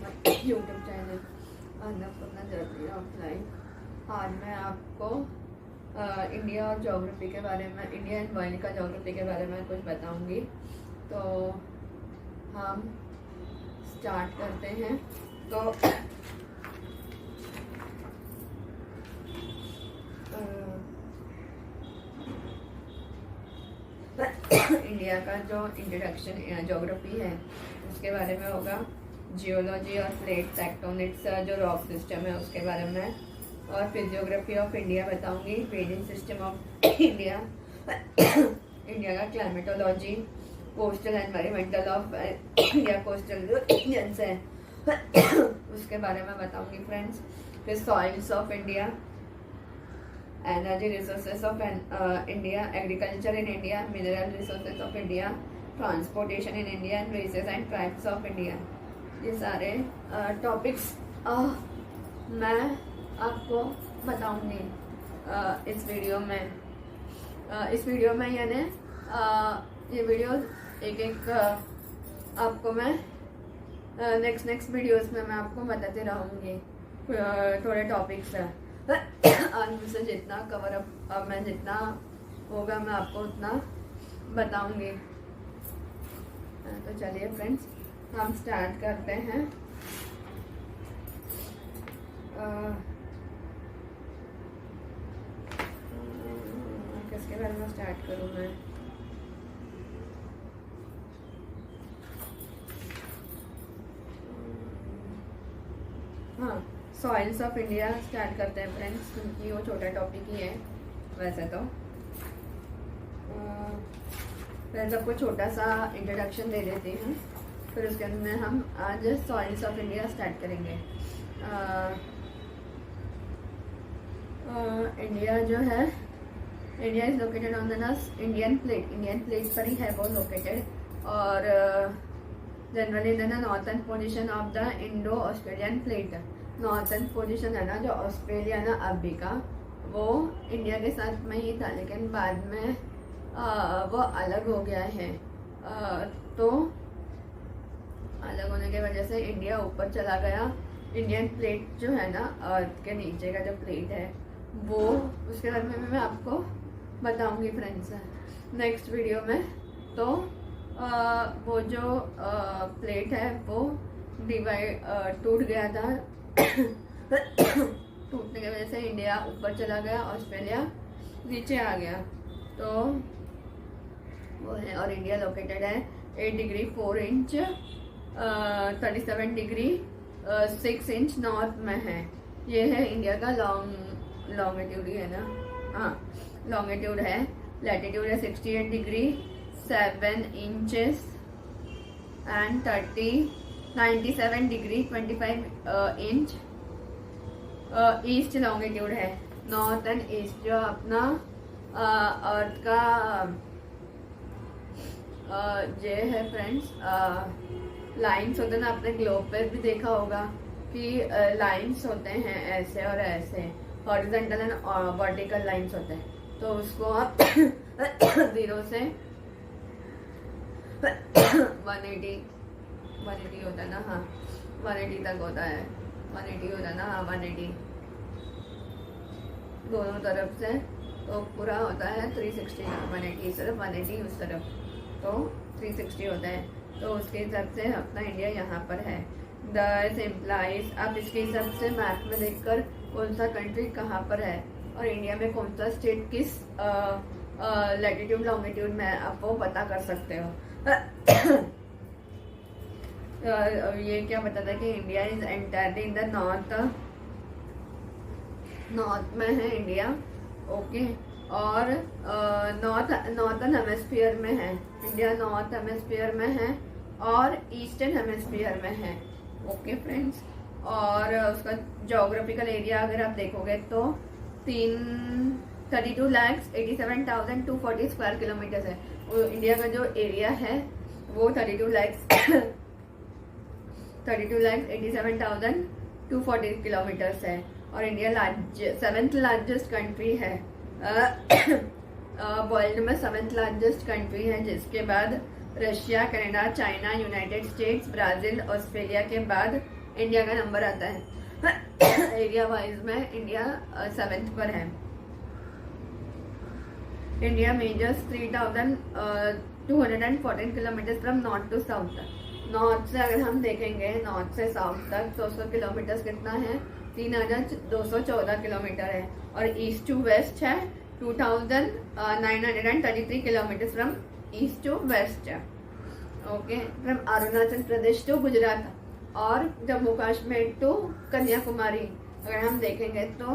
My YouTube channel Annapurna journey of life. आज मैं आपको इंडिया और ज्योग्राफी के बारे में, इंडिया एंड वर्ल्ड का ज्योग्राफी के बारे में कुछ बताऊंगी। तो हम स्टार्ट करते हैं। तो इंडिया का जो इंट्रोडक्शन ज्योग्राफी है उसके बारे में होगा। जियोलॉजी और प्लेट टेक्टोनिक्स जो रॉक सिस्टम है उसके बारे में, और फिजियोग्राफी ऑफ इंडिया बताऊंगी। Wedging system of India, India का climatology, coastal environmental of India, coastal जो इंडियंस है उसके बारे में बताऊंगी फ्रेंड्स। फिर soils of India, energy resources of India, agriculture in India, mineral resources of India, transportation in India and races and tribes of India. ये सारे topics मैं आपको बताऊंगी इस वीडियो में। यानी ये वीडियो एक आपको मैं नेक्स्ट वीडियोस में मैं आपको बताते रहूँगी थोड़े टॉपिक्स है। आज मुझसे जितना कवर अप मैं जितना होगा मैं आपको उतना बताऊंगी। तो चलिए फ्रेंड्स हम स्टार्ट करते हैं। किसके बारे में स्टार्ट करूँ मैं? हाँ, सॉइल्स ऑफ इंडिया स्टार्ट करते हैं फ्रेंड्स, क्योंकि वो छोटा टॉपिक ही है वैसे तो। पहले सबको छोटा सा इंट्रोडक्शन दे देती हूँ, फिर उसके अंदर हम आज सॉइल्स ऑफ इंडिया स्टार्ट करेंगे। इंडिया जो है, India is located on the Indian plate पर ही है वो लोकेटेड, और generally in the northern position of the Indo Australian plate. Northern position है ना जो ऑस्ट्रेलिया ना अभी का, वो इंडिया के साथ में ही था, लेकिन बाद में वो अलग हो गया है। तो अलग होने की वजह से इंडिया ऊपर चला गया। इंडियन प्लेट जो है ना, अर्थ के नीचे का जो प्लेट है वो, उसके बारे में मैं आपको बताऊंगी फ्रेंड्स नेक्स्ट वीडियो में। तो वो जो प्लेट है वो टूट गया था। टूटने की वजह से इंडिया ऊपर चला गया, ऑस्ट्रेलिया नीचे आ गया। तो वो है, और इंडिया लोकेटेड है 8 degree 4 inch 37 degree 6 inch north में है। ये है इंडिया का लॉन्गिट्यूड है ना, हाँ लॉन्गिट्यूड है। लैटिट्यूड है 68 degree 7 inches and 97 degree 25 inch east longitude है। नॉर्थ एंड ईस्ट जो अपना अर्थ का ये है फ्रेंड्स, लाइंस होते हैं ना, आपने ग्लोब पे भी देखा होगा कि लाइंस होते हैं ऐसे और ऐसे, हॉरिजॉन्टल एंड वर्टिकल लाइंस होते हैं। तो उसको आप 0 से 180 होता है ना, हाँ 180 तक होता है, 180 होता है ना, हाँ 180 दोनों तरफ से, तो पूरा होता है 360 ना, 180 इस तरफ 180 उस तरफ, तो 360 होता है। तो उसके हिसाब से अपना इंडिया यहाँ पर है। दस एम्प्लाइज, आप इसके हिसाब से मैप में देखकर कौन सा कंट्री कहाँ पर है और इंडिया में कौन सा स्टेट किस लैटिट्यूड लॉन्गिट्यूड में है, आप वो पता कर सकते हो। ये क्या बताता है कि India is entirely in the north में है इंडिया, ओके। और नॉर्थन हेमिस्फीयर में है इंडिया, नॉर्थ हेमिस्फीयर में है और ईस्टर्न हेमिस्फीयर में है, ओके फ्रेंड्स। और उसका ज्योग्राफिकल एरिया अगर आप देखोगे तो 32,87,240 स्क्वायर किलोमीटर है। वो इंडिया का जो एरिया है वो 32,87,240 किलोमीटर्स है। और इंडिया 7th लार्जेस्ट कंट्री है, वर्ल्ड में 7th लार्जेस्ट कंट्री है, जिसके बाद Russia, Canada, China, United states, Brazil, Australia के बाद इंडिया का नंबर आता है। एरिया वाइज में इंडिया 7th पर है। India measures 3,214 kilometre from north to south. North से अगर हम देखेंगे, नॉर्थ से साउथ तक 200 किलोमीटर कितना है, 3,214 किलोमीटर है। और ईस्ट टू वेस्ट है 2,933 kilometre from east to west. Okay, from Arunachal Pradesh to Gujarat और जम्मू कश्मीर टू कन्याकुमारी अगर हम देखेंगे तो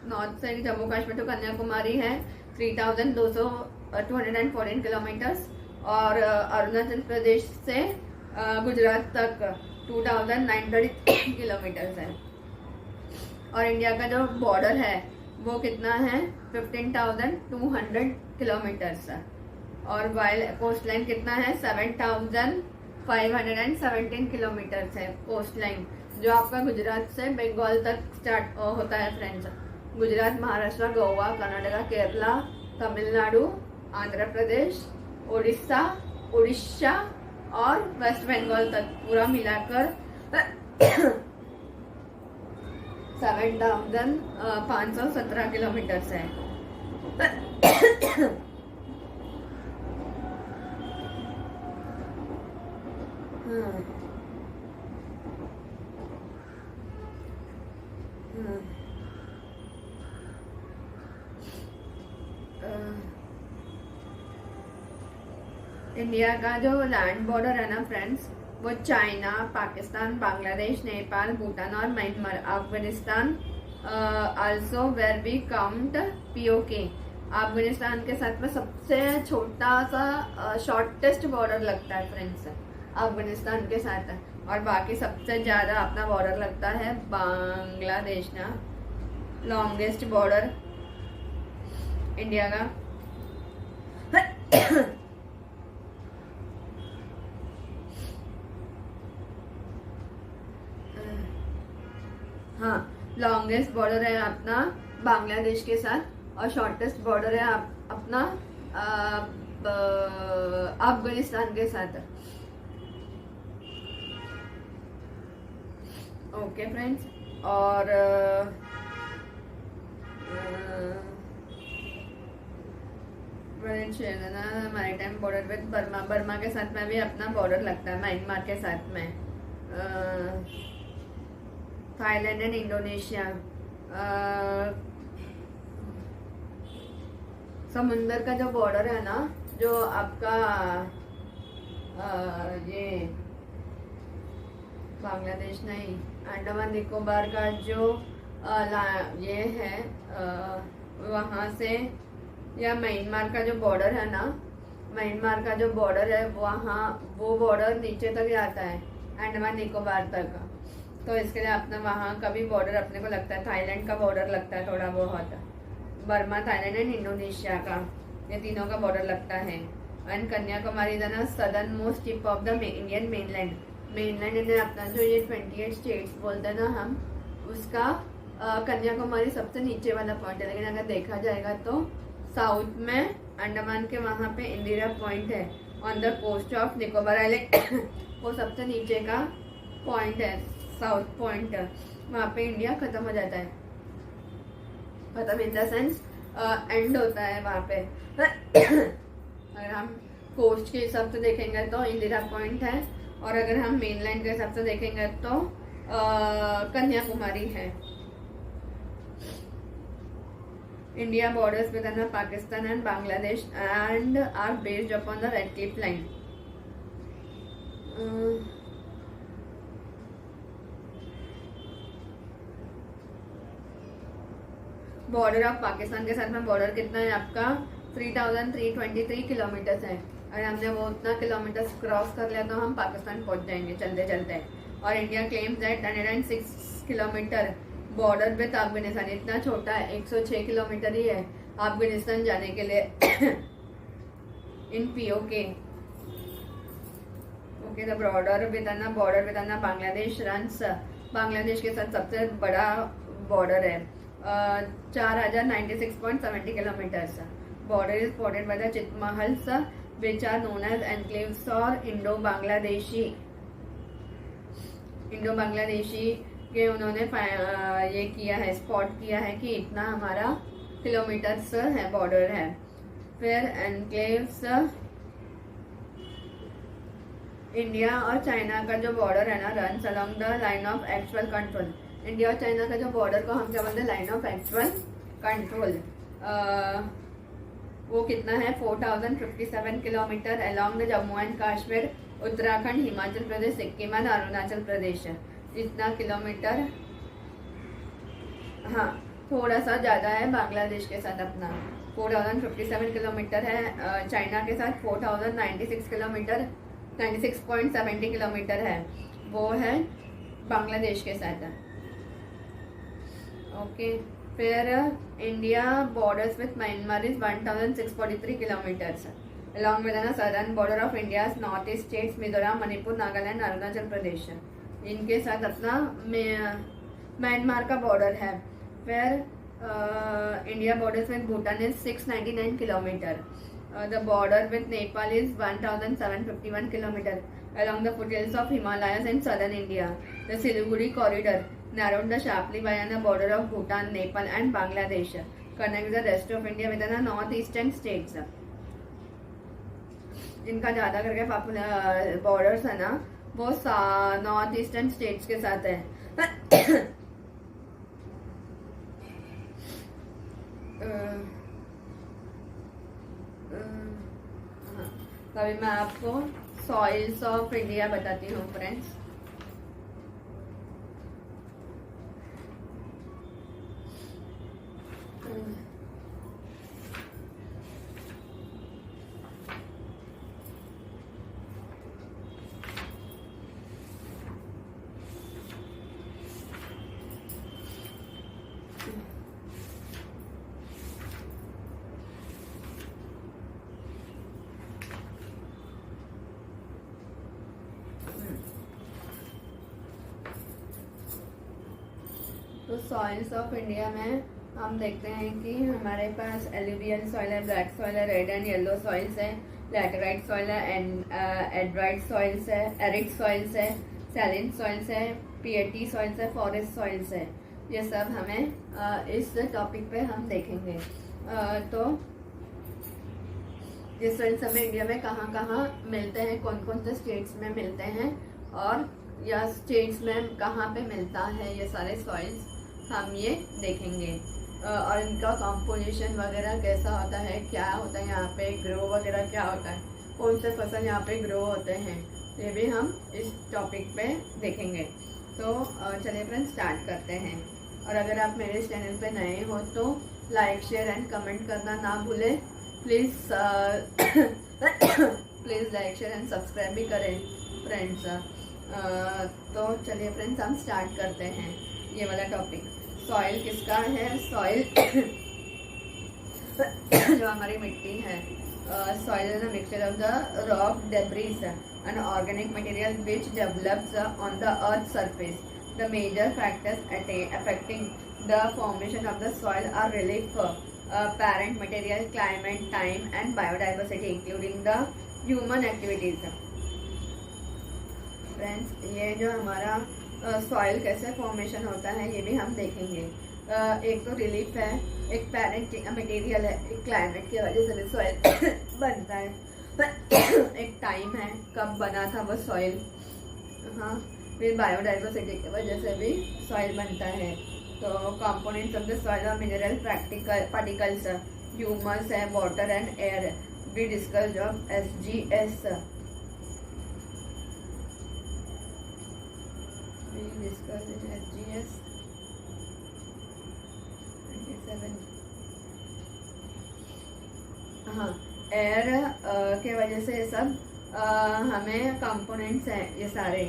नॉर्थ से जम्मू कश्मीर टू कन्याकुमारी है 3,214 किलोमीटर्स और अरुणाचल प्रदेश से गुजरात तक 2,930 किलोमीटर्स है। और इंडिया का जो बॉर्डर है वो कितना है, 15,200 किलोमीटर्स। और वाइल कोस्ट लाइन कितना है, 7,517 किलोमीटर्स है कोस्ट लाइन, जो आपका गुजरात से बंगाल तक स्टार्ट होता है फ्रेंड्स। गुजरात, महाराष्ट्र, गोवा, कर्नाटका, केरला, तमिलनाडु, आंध्र प्रदेश, उड़ीसा और वेस्ट बंगाल तक पूरा मिलाकर 7,517 किलोमीटर्स है। इंडिया का जो लैंड बॉर्डर है ना फ्रेंड्स, वो चाइना, पाकिस्तान, बांग्लादेश, नेपाल, भूटान और Myanmar, Afghanistan also where we count P O K. Afghanistan के साथ में सबसे छोटा सा शॉर्टेस्ट बॉर्डर लगता है फ्रेंड्स अफगानिस्तान के साथ। और बाकी सबसे ज्यादा अपना बॉर्डर लगता है बांग्लादेश ना, लॉन्गेस्ट बॉर्डर इंडिया का। हाँ, लॉन्गेस्ट बॉर्डर है अपना बांग्लादेश के साथ और शॉर्टेस्ट बॉर्डर है अपना अफगानिस्तान के साथ। ओके फ्रेंड्स, और maritime border with Burma, Burma के साथ में भी अपना बॉर्डर लगता है, म्यांमार के साथ में, थाईलैंड एंड इंडोनेशिया। समुंदर का जो बॉर्डर है ना, जो आपका ये बांग्लादेश नहीं, अंडमान निकोबार का जो ये है वहाँ से, या म्यांमार का जो बॉर्डर है ना, म्यांमार का जो बॉर्डर है वहाँ, वो बॉर्डर नीचे तक जाता है अंडमान निकोबार तक। तो इसके लिए अपना वहाँ का भी बॉर्डर अपने को लगता है। थाईलैंड का बॉर्डर लगता है थोड़ा बहुत, बर्मा, थाईलैंड एंड इंडोनेशिया का, ये तीनों का बॉर्डर लगता है। And Kanyakumari is the southern most tip of the Indian mainland. Mainland ने अपना जो ये 28 स्टेट्स बोलते हैं ना हम, उसका कन्याकुमारी सबसे नीचे वाला पॉइंट है। लेकिन अगर देखा जाएगा तो साउथ में अंडमान के वहाँ पे इंदिरा पॉइंट है on the coast of Nicobar island, वो सबसे नीचे का पॉइंट है, साउथ पॉइंट। वहाँ पे इंडिया खत्म हो जाता है, खत्म इन द सेंस एंड होता है वहाँ पे। अगर हम कोस्ट के हिसाब से देखेंगे तो इंदिरा पॉइंट है, और अगर हम मेनलैंड के हिसाब से देखेंगे तो कन्याकुमारी है। India borders with Pakistan and Bangladesh and are based upon the Radcliffe line. Border of Pakistan के साथ में बॉर्डर कितना है आपका, 3,323 किलोमीटर है। अगर हमने वो उतना किलोमीटर क्रॉस कर लिया तो हम पाकिस्तान पहुंच जाएंगे चलते चलते। और India claims that 106 kilometre border with Afghanistan, इतना छोटा है, 106 किलोमीटर ही है अफगानिस्तान जाने के लिए in POK. Okay, the border with Bangladesh runs, Bangladesh के साथ सबसे बड़ा बॉर्डर है, 4,096.70 kilometers. Border is bordered by the Chitmahals, which are known as enclaves or Indo-Bangladeshi. Indo Bangladeshi के उन्होंने ये किया है, स्पॉट किया है कि इतना हमारा किलोमीटर्स है बॉर्डर है। फिर एनक्लेव्स, इंडिया और चाइना का जो बॉर्डर है ना, runs along the line of actual control. India और चाइना का जो बॉर्डर को हम क्या बोलते हैं, लाइन ऑफ एक्चुअल कंट्रोल। वो कितना है, 4057 kilometre along the Jammu and Kashmir, Uttarakhand, Himachal Pradesh, Sikkim and Arunachal Pradesh. इतना किलोमीटर, हाँ थोड़ा सा ज़्यादा है बांग्लादेश के साथ अपना। 4057 किलोमीटर है, चाइना के साथ 4096 किलोमीटर, 96.70 किलोमीटर है, वो है बांग्लादेश के साथ। ओके, फिर India borders with Myanmar is 1643 kilometres along with the southern border of India's north east states Mizoram, Manipur, Nagaland, Arunachal Pradesh, इनके साथ अपना म्यांमार का बॉर्डर है। फिर India borders with Bhutan is 699 kilometre, the border with Nepal is 1751 kilometre along the foothills of Himalayas in southern India. The Siliguri corridor narrowed the sharply via the border of Bhutan, Nepal and Bangladesh, connects the rest of India with the northeastern states. इनका ज़्यादा करके popular borders है ना, वो north eastern states के साथ है। अभी मैं आपको सॉइल्स ऑफ इंडिया बताती हूँ फ्रेंड्स। तो सॉइल्स ऑफ इंडिया में हम देखते हैं कि हमारे पास एलुवियल सॉइल है, ब्लैक सॉइल है, रेड एंड येलो सॉइल्स है, लैटेराइट सॉइल है, एड्राइट सॉइल्स है, एरिड सॉइल्स है, सैलिन सॉइल्स है, पीएटी सॉइल्स है, फॉरेस्ट सॉइल्स है। ये सब हमें इस टॉपिक पे हम देखेंगे। तो ये सॉइल्स हमें इंडिया में कहाँ कहाँ मिलते हैं, कौन कौन से स्टेट्स में मिलते हैं और या स्टेट्स में कहाँ पे मिलता है, ये सारे सॉइल्स हम ये देखेंगे। और इनका कंपोजिशन वगैरह कैसा होता है, क्या होता है यहाँ पे, ग्रो वगैरह क्या होता है, कौन से फसल यहाँ पे ग्रो होते हैं, ये भी हम इस टॉपिक पे देखेंगे। तो चलिए फ्रेंड्स स्टार्ट करते हैं। और अगर आप मेरे चैनल पे नए हो तो लाइक शेयर एंड कमेंट करना ना भूलें please. Please like share and subscribe भी करें फ्रेंड्स। तो चलिए फ्रेंड्स हम स्टार्ट करते हैं ये वाला टॉपिक। सॉइल किसका है, सॉइल जो हमारी मिट्टी है, soil is a mixture of the rock, debris and organic material which develops on the earth surface. The major factors affecting the formation of the soil are relief, parent material, climate, time and biodiversity including the human activities। Friends ये जो हमारा soil कैसे formation होता है ये भी हम देखेंगे। एक तो रिलीफ है, एक पेरेंट मटेरियल है, एक क्लाइमेट की वजह से भी सॉइल बनता है, एक टाइम है कब बना था वो सॉइल, हाँ, फिर बायोडाइवर्सिटी की वजह से भी सॉइल बनता है। तो कंपोनेंट्स ऑफ द सॉइल और मिनरल पार्टिकल्स, ह्यूमस है, water and air. We discussed of SGS। SGS 27। हाँ, एयर के वजह से ये सब हमें कंपोनेंट्स हैं ये सारे।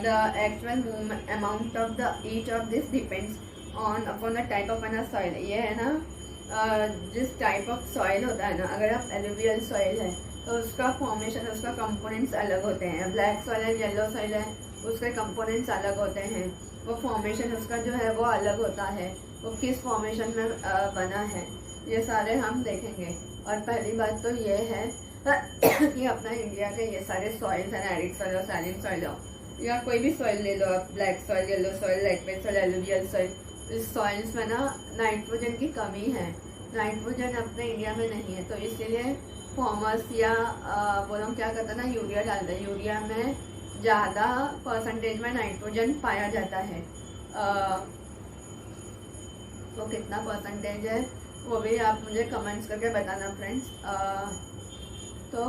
The actual amount of the each of this depends on upon the type of an soil. ये है ना, जिस टाइप ऑफ सॉइल होता है ना, अगर आप एलुवियल सॉइल है तो उसका फॉर्मेशन, उसका कंपोनेंट्स अलग होते हैं। ब्लैक सॉइल है, येलो सॉइल है, उसके कंपोनेंट्स अलग होते हैं, वो फॉर्मेशन उसका जो है वो अलग होता है, वो किस फॉर्मेशन में बना है, ये सारे हम देखेंगे। और पहली बात तो ये है कि अपना इंडिया के ये सारे सॉइल्स हैं, एरिड सॉइल और सैलिन सॉइल, या कोई भी सॉइल ले लो आप, black soil, yellow soil, red peat soil, alluvial soil. इस सॉइल्स में ना नाइट्रोजन की कमी है, नाइट्रोजन अपने इंडिया में नहीं है, तो इसीलिए फार्मर्स या वो लोग क्या करते हैं ना, यूरिया डालते हैं। यूरिया में ज़्यादा परसेंटेज में नाइट्रोजन पाया जाता है। तो कितना परसेंटेज है वो भी आप मुझे कमेंट्स करके बताना फ्रेंड्स। तो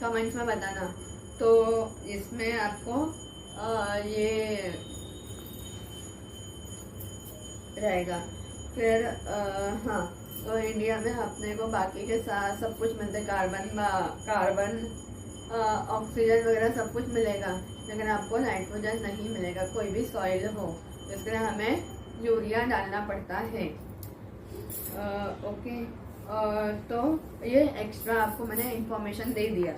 कमेंट्स में बताना। तो इसमें आपको ये रहेगा। फिर हाँ, तो इंडिया में अपने को बाकी के साथ सब कुछ मिलता है, कार्बन ऑक्सीजन वगैरह सब कुछ मिलेगा, लेकिन आपको नाइट्रोजन नहीं मिलेगा कोई भी सॉइल हो, इसके लिए हमें यूरिया डालना पड़ता है। ओके, तो ये एक्स्ट्रा आपको मैंने इंफॉर्मेशन दे दिया।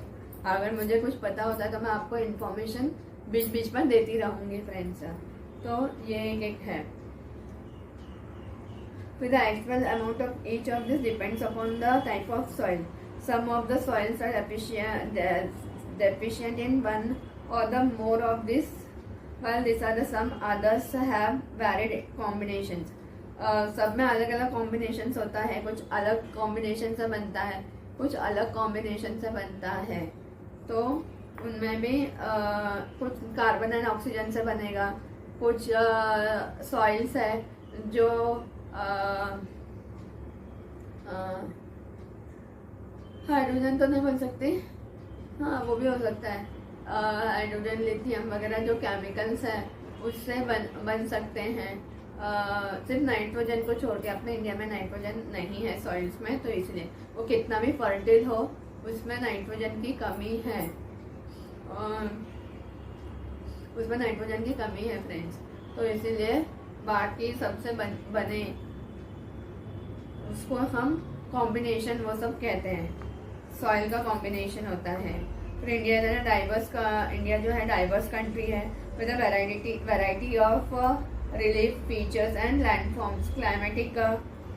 अगर मुझे कुछ पता होता है तो मैं आपको इंफॉर्मेशन बीच बीच में देती रहूँगी फ्रेंड्स। तो ये एक है। फिर the actual amount of each of this depends upon the type of soil. Some of the soils are deficient in one or the more of this, while these are the some others have varied combinations. सब में अलग अलग combinations होता है, कुछ अलग combination से बनता है, कुछ अलग कॉम्बिनेशन से बनता है। तो उनमें भी कुछ कार्बन एंड ऑक्सीजन से बनेगा, कुछ सॉइल्स है जो हाइड्रोजन तो नहीं बन सकती, हाँ वो भी हो सकता है। हाइड्रोजन, लिथियम वगैरह जो केमिकल्स हैं उससे बन सकते हैं। सिर्फ नाइट्रोजन को छोड़ के अपने इंडिया में नाइट्रोजन नहीं है सॉइल्स में, तो इसलिए वो कितना भी फर्टिल हो उसमें नाइट्रोजन की कमी है, उसमें नाइट्रोजन की कमी है फ्रेंड्स। तो इसीलिए बाकी सबसे बने उसको हम कॉम्बिनेशन वो सब कहते हैं, सॉइल का कॉम्बिनेशन होता है। फिर इंडिया जो है डाइवर्स कंट्री है with a variety of relief features and landforms, climatic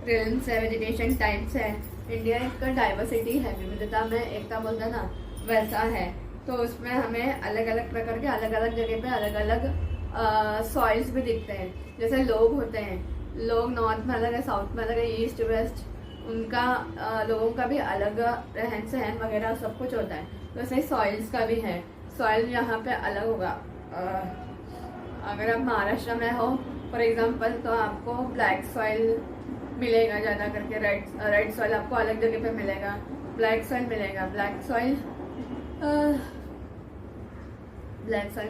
realms है, वेजिटेशन टाइप्स है। इंडिया एक डाइवर्सिटी है, विविधता में एकता बोलते ना, वैसा है। तो उसमें हमें अलग अलग प्रकार के अलग अलग जगह पे अलग अलग सॉइल्स भी दिखते हैं। जैसे लोग होते हैं, लोग नॉर्थ में अलग है, साउथ में अलग है, ईस्ट वेस्ट, उनका लोगों का भी अलग रहन सहन वगैरह सब कुछ होता है। तो ऐसे सॉइल्स का भी है, सॉइल यहाँ पे अलग होगा। अगर आप महाराष्ट्र में हो फॉर एग्जांपल तो आपको ब्लैक सॉइल मिलेगा ज़्यादा करके, रेड सॉइल आपको अलग जगह पे मिलेगा, ब्लैक सॉइल मिलेगा, ब्लैक सॉइल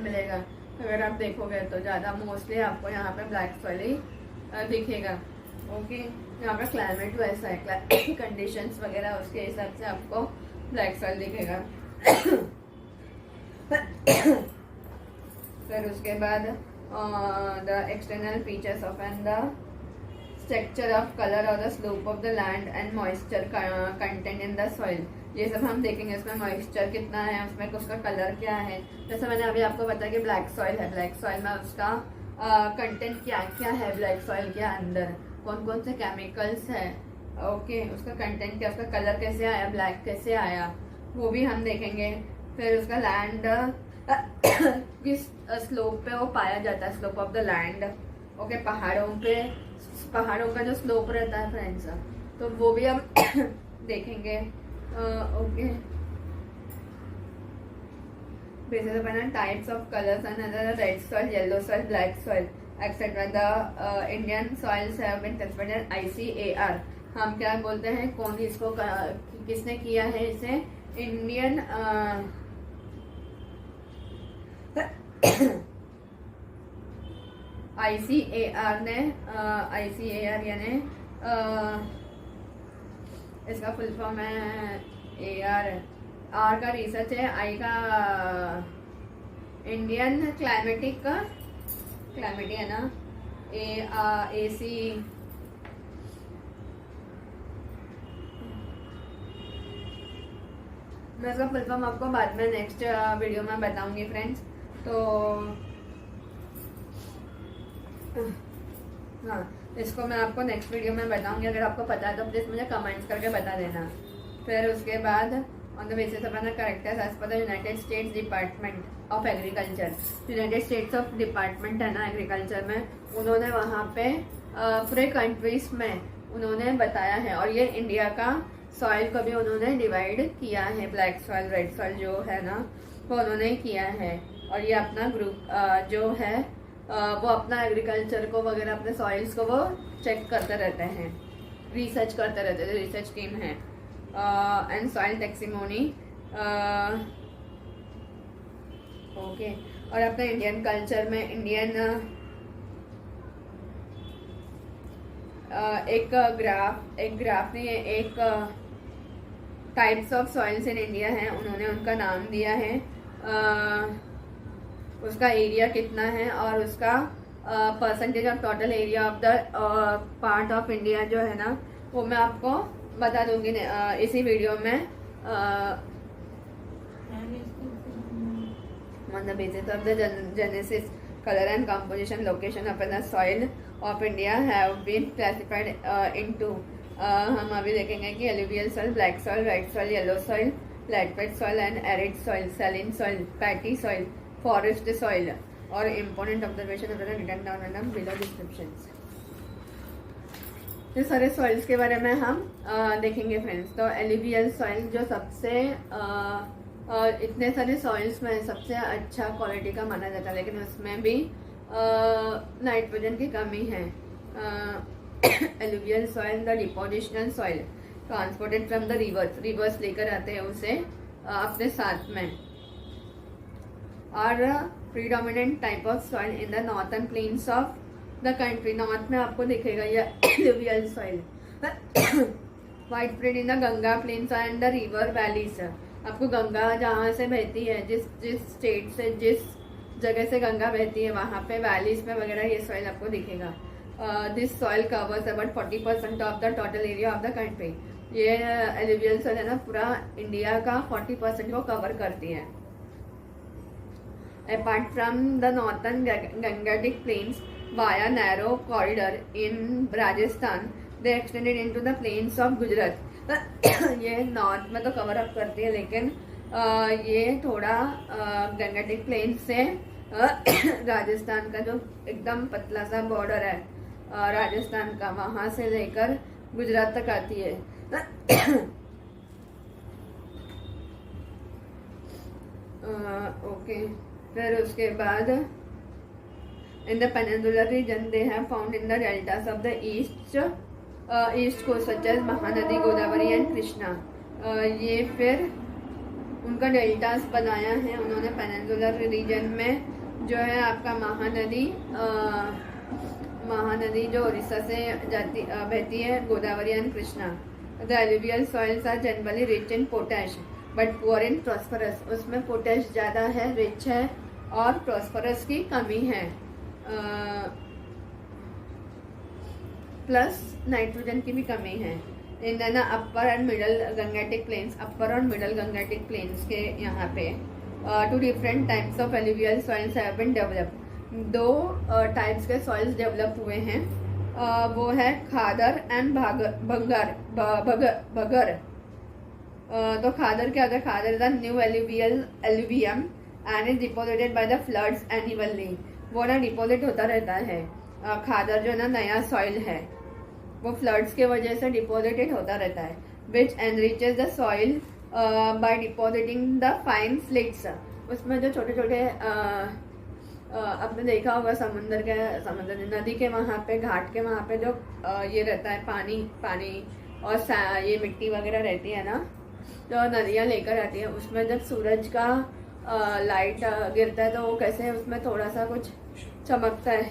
मिलेगा। अगर आप देखोगे तो ज़्यादा मोस्टली आपको यहाँ पे ब्लैक सॉइल ही दिखेगा। ओके, यहाँ का क्लाइमेट वैसा है, कंडीशंस वगैरह उसके हिसाब से आपको ब्लैक सॉइल दिखेगा। फिर उसके बाद the external features of and the structure of colour और the slope of the land and moisture content in the soil, ये सब हम देखेंगे। उसमें मॉइस्चर कितना है, उसमें उसका कलर क्या है। जैसे मैंने अभी आपको बताया कि ब्लैक सॉइल है, ब्लैक सॉइल में उसका कंटेंट क्या क्या है, ब्लैक सॉइल के अंदर कौन कौन से केमिकल्स है, ओके, उसका कंटेंट क्या, उसका कलर कैसे आया, ब्लैक कैसे आया, वो भी हम देखेंगे। फिर उसका लैंड किस स्लोप पे वो पाया जाता है, slope of the land, okay, पहाड़ों का जो स्लोप रहता है फ्रेंड्स, तो वो भी हम देखेंगे। Okay, basis upon types of colours and red soil, yellow soil, black soil etcetera. The Indian soils have been classified ICAR। हम क्या बोलते हैं, कौन इसको किसने किया है इसे, इंडियन ICAR ने, ICAR यानी इसका फुल फॉर्म है AR, R का रिसर्च है, I का इंडियन क्लाइमेटिक है ना, AC मैं इसका फुल फॉर्म आपको बाद में नेक्स्ट वीडियो में बताऊंगी फ्रेंड्स। तो हाँ, इसको मैं आपको नेक्स्ट वीडियो में बताऊंगी। अगर आपको पता है तो प्लीज़ मुझे कमेंट्स करके बता देना। फिर उसके बाद on the basis of an characters as per the United States department of agriculture. United States of department है ना एग्रीकल्चर में, उन्होंने वहाँ पे पूरे कंट्रीज में उन्होंने बताया है। और ये इंडिया का सॉइल को भी उन्होंने डिवाइड किया है, ब्लैक सॉइल रेड सॉइल जो है ना वो उन्होंने किया है। और ये अपना ग्रुप जो है वो अपना एग्रीकल्चर को वगैरह अपने सॉइल्स को वो चेक करते रहते हैं, रिसर्च करते रहते हैं, रिसर्च टीम है। And soil taxonomy okay. और अपने इंडियन कल्चर में इंडियन एक ग्राफ नहीं है, एक types of soils in India है, उन्होंने उनका नाम दिया है, उसका एरिया कितना है और उसका percentage of total area of the part of India जो है ना वो मैं आपको बता दूंगी इसी वीडियो में। on the basis of the genesis, color and composition, location of the soil of India have been classified into हम अभी देखेंगे कि alluvial soil, black soil, white soil, yellow soil, flatbed soil and arid soil, saline soil, patty soil, forest soil और important observation of the written down and below descriptions। ये सारे soils के बारे में हम देखेंगे फ्रेंड्स। तो एलिवियल सॉइल जो सबसे इतने सारे सॉइल्स में सबसे अच्छा क्वालिटी का माना जाता है, लेकिन उसमें भी नाइट्रोजन की कमी है। Alluvial soil the depositional soil transported from the rivers लेकर आते हैं उसे अपने साथ में। और predominant type of soil in the northern plains of the country, north में आपको दिखेगा ये alluvial soil. Wide spread in the Ganga plains and the river valleys, आपको गंगा जहाँ से बहती है, जिस स्टेट से जिस जगह से गंगा बहती है वहाँ पे वैलीज में वगैरह ये सॉइल आपको दिखेगा। This soil covers about 40% of the total area of the country. ये एलुवियल सॉइल है ना पूरा इंडिया का 40% को कवर करती है। Apart from the northern Gangetic plains via narrow corridor in Rajasthan they extended into the plains of Gujarat. ये north में तो कवर अप करती है, लेकिन ये थोड़ा गंगेटिक प्लेन से राजस्थान का जो एकदम पतला सा बॉर्डर है राजस्थान का, वहां से लेकर गुजरात तक आती है। ओके, फिर उसके बाद in the peninsular region they have found in the deltas of the east coast such as Mahanadi, Godavari and Krishna. ये फिर उनका डेल्टास बनाया है उन्होंने पेनिनसुलर रीजन में, जो है आपका महानदी जो उड़ीसा से जाती बहती है, Godavari and Krishna. The alluvial soils are generally rich in potash but poor in prosperous, उसमें पोटैश ज़्यादा है, रिच है, और प्रॉस्परस की कमी है, प्लस नाइट्रोजन की भी कमी है। In the upper and middle gangetic plains, upper और मिडल गंगेटिक प्लेन्स के यहाँ पे two different types of alluvial soils have been developed. दो टाइप्स के सॉइल्स डेवलप हुए हैं, वो है खादर एंड भगर। तो खादर क्या होता है? Khadar is the new alluvium and is deposited by the floods annually. वो ना डिपोजिट होता रहता है। खादर जो ना नया सॉइल है वो फ्लड्स के वजह से डिपोजिटेड होता रहता है, which enriches the soil by depositing the fine silts. उसमें जो छोटे छोटे आपने देखा होगा समुद्र नदी के वहाँ पे, घाट के वहाँ पे जो ये रहता है पानी और ये मिट्टी वगैरह रहती है ना, जो नदियाँ लेकर आती है, उसमें जब सूरज का लाइट गिरता है तो वो कैसे उसमें थोड़ा सा कुछ चमकता है,